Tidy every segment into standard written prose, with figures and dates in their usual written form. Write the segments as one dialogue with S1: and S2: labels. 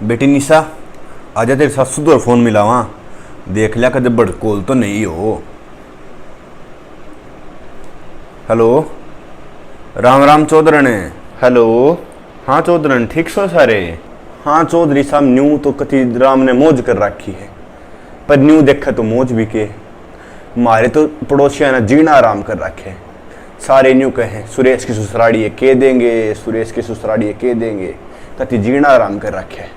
S1: बेटी निशा, आजा तेरे सासू तो फोन मिला वहाँ देख लिया कदे बड़कोल तो नहीं हो। हेलो, राम राम चौधरन। हेलो, हाँ चौधरन ठीक सो सारे। हाँ चौधरी साहब, न्यू तो कति राम ने मौज कर रखी है, पर न्यू देखा तो मौज भी के मारे तो पड़ोसिया ने जीना आराम कर रखे। सारे न्यू कहे सुरेश की ससुराड़ी है के देंगे, सुरेश की ससुराड़ी है के देंगे, कति जीना आराम कर रखे।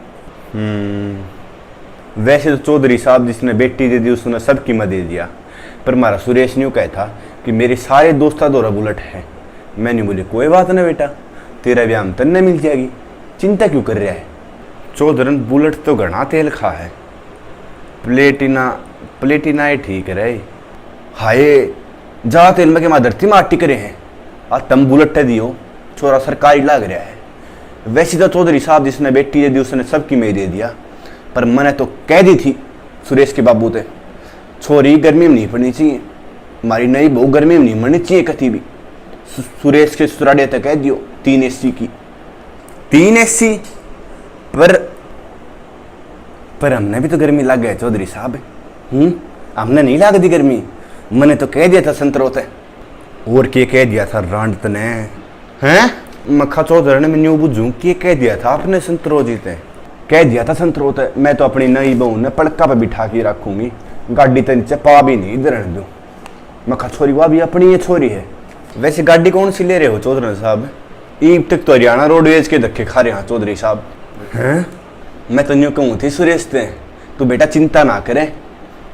S1: वैसे तो चौधरी साहब जिसने बेटी दे दी उसने सबकी मत दे दिया, पर हमारा सुरेश न्यू कहता कि मेरे सारे दोस्ता दौरा बुलेट है। मैंने बोले कोई बात ना बेटा, तेरा ब्याह हम तन्ने मिल जाएगी, चिंता क्यों कर रहा है। चौधरन बुलेट तो घना तेल खा है, प्लेटिना ही ठीक रहे। हाय जा तेल में के माँ धरती में आटी करे हैं, आज तम बुलेट दियो, छोरा सरकारी लाग रहा है। वैसे तो चौधरी साहब जिसने बेटी दे दी उसने सबकी में दे दिया, पर मैंने तो कह दी थी सुरेश के बाबू ते छोरी गर्मी में नहीं पड़नी चाहिए, हमारी नई बहू गर्मी में नहीं मरनी चाहिए कति भी। सुरेश के ससुराड़े तक कह दियो 3 AC की, 3 AC। पर हमने भी तो गर्मी लग गए चौधरी साहब। हमने नहीं लग दी गर्मी, मैंने तो कह दिया था संतरोत है। और क्या कह दिया था रांड तने हैं मक्खा चौधरी ने, मैं न्यू बुझूं क्या कह दिया था आपने संतरो जीते। कह दिया था संतरोत है मैं तो अपनी नई बहू ने पड़का पे बिठा के रखूंगी, गाड़ी तो नीचे पा भी नहीं इधर दूं। मक्खा छोरी वह भी अपनी ये छोरी है। वैसे गाड़ी कौन सी ले रहे हो चौधरी साहब? ईब तक तो हरियाणा रोडवेज के धक्के खा रहे हैं चौधरी साहब। हैं मैं तो न्यू कहूँ थी सुरेश ते तू बेटा चिंता ना करे,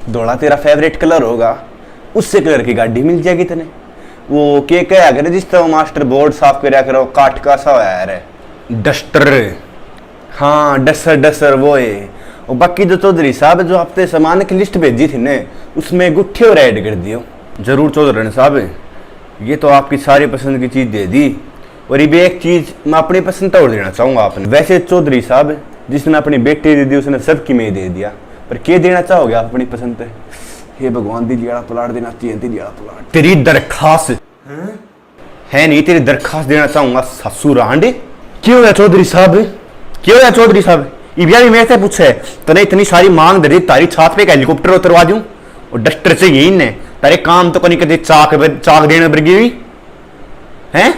S1: धोला तेरा फेवरेट कलर होगा, उससे कलर की गाड़ी मिल जाएगी तने। वो के क्या करे जिस तरह मास्टर बोर्ड साफ कराया करो काट का सा है डस्टर। हाँ डसर वो है। और बाकी जो चौधरी साहब जो हफ्ते सामान की लिस्ट भेजी थी ने उसमें गुट्ठे और ऐड कर दियो। जरूर चौधरी साहब, ये तो आपकी सारी पसंद की चीज़ दे दी, और ये भी एक चीज़ मैं अपनी पसंद तोड़ देना चाहूँगा आपने। वैसे चौधरी साहब जिसने अपनी बेटी दे दी उसने सबकी में दे दिया, पर क्या देना चाहोगे आप अपनी पसंद पे? हे भगवान दिलियाड़ा पलाट देना चाहिए, दिलियाड़ा पलाट। तेरी दरखास्त है नहीं, तेरी दरखास्त देना चाहूंगा सासू रांडे। क्यों है चौधरी साहब, क्यों है चौधरी साहब? इबिया भी मेरे से पूछे तने इतनी सारी मांग दे दी, तारी छात पे एक हेलीकॉप्टर उतरवा दूं और डस्टर से यही ने तारे काम तो कहीं कदे चाक देने बरगी हुई हैं।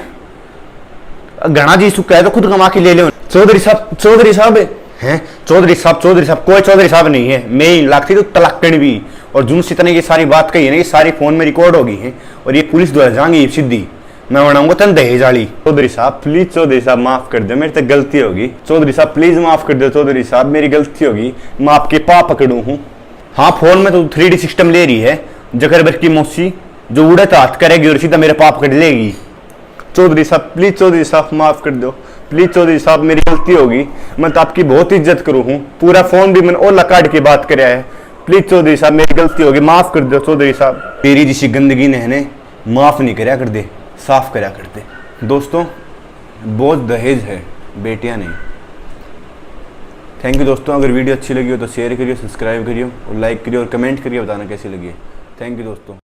S1: घना जी सुखा है तो खुद कमा के ले लो। चौधरी साहब हैं चौधरी साहब कोई चौधरी साहब नहीं है, मैं ही लगती तो तलाकन भी। और जुन से तने ये सारी बात कही है ना, ये सारी फोन में रिकॉर्ड होगी है और ये पुलिस द्वारा जाएंगी सीधी, मैं बनाऊंगा तन दहेज वाली। चौधरी साहब प्लीज, चौधरी साहब माफ कर दो, मेरी तो गलती होगी। चौधरी साहब प्लीज माफ कर दो, चौधरी साहब मेरी गलती होगी, मैं आपके पाप पकड़ू हूँ। हाँ फोन में तो 3D सिस्टम ले रही है, जगरबर की मौसी जो उड़त हाथ करेगी और सीधा मेरे पाप पकड़ लेगी। चौधरी साहब प्लीज, चौधरी साहब माफ कर दो प्लीज, चौधरी साहब मेरी गलती होगी, मैं तो आपकी बहुत इज्जत करूँ हूँ, पूरा फोन भी मैंने ओला काट के बात कराया है। प्लीज चौधरी साहब मेरी गलती होगी, माफ कर दो चौधरी साहब। तेरी जिसी गंदगी ने है माफ नहीं कराया कर दे, साफ कराया कर दे। दोस्तों बहुत दहेज है, बेटियां नहीं। थैंक यू दोस्तों, अगर वीडियो अच्छी लगी हो तो शेयर करिए, सब्सक्राइब करिए और लाइक करिए और कमेंट करिए, बताना कैसी लगी है। थैंक यू दोस्तों।